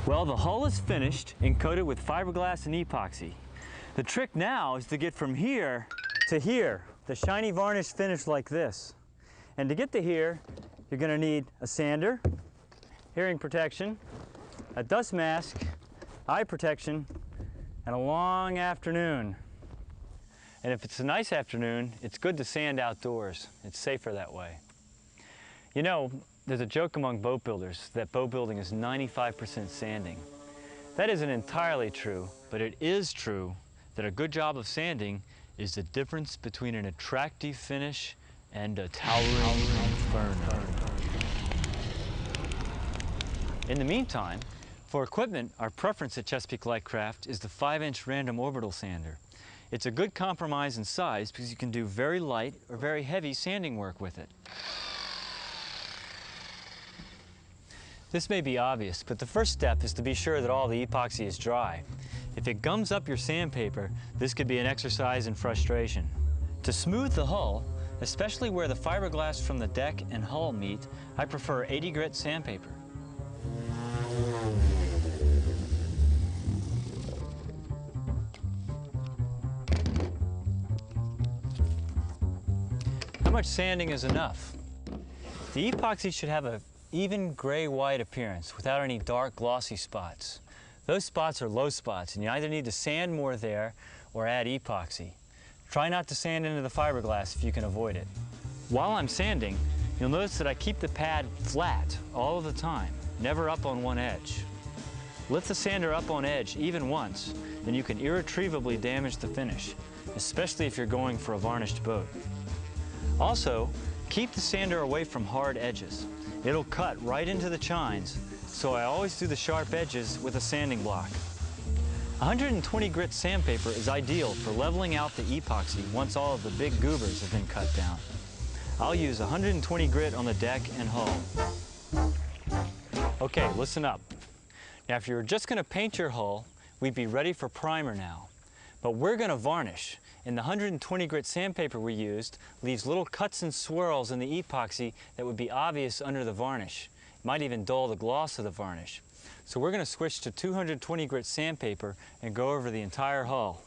Well, the hull is finished and coated with fiberglass and epoxy. The trick now is to get from here to here, the shiny varnish finish like this. And to get to here, you're going to need a sander, hearing protection, a dust mask, eye protection, and a long afternoon. And if it's a nice afternoon, it's good to sand outdoors. It's safer that way. You know, there's a joke among boat builders that boat building is 95% sanding. That isn't entirely true, but it is true that a good job of sanding is the difference between an attractive finish and a towering inferno. In the meantime, for equipment, our preference at Chesapeake Lightcraft is the 5-inch random orbital sander. It's a good compromise in size because you can do very light or very heavy sanding work with it. This may be obvious, but the first step is to be sure that all the epoxy is dry. If it gums up your sandpaper, this could be an exercise in frustration. To smooth the hull, especially where the fiberglass from the deck and hull meet, I prefer 80 grit sandpaper. How much sanding is enough? The epoxy should have an even gray-white appearance without any dark glossy spots. Those spots are low spots and you either need to sand more there or add epoxy. Try not to sand into the fiberglass if you can avoid it. While I'm sanding, you'll notice that I keep the pad flat all of the time, never up on one edge. Lift the sander up on edge even once and you can irretrievably damage the finish, especially if you're going for a varnished boat. Also, keep the sander away from hard edges. It'll cut right into the chines, so I always do the sharp edges with a sanding block. 120 grit sandpaper is ideal for leveling out the epoxy once all of the big goobers have been cut down. I'll use 120 grit on the deck and hull. Okay, listen up. Now if you were just going to paint your hull, we'd be ready for primer now. But we're going to varnish, and the 120 grit sandpaper we used leaves little cuts and swirls in the epoxy that would be obvious under the varnish. It might even dull the gloss of the varnish. So we're going to switch to 220 grit sandpaper and go over the entire hull.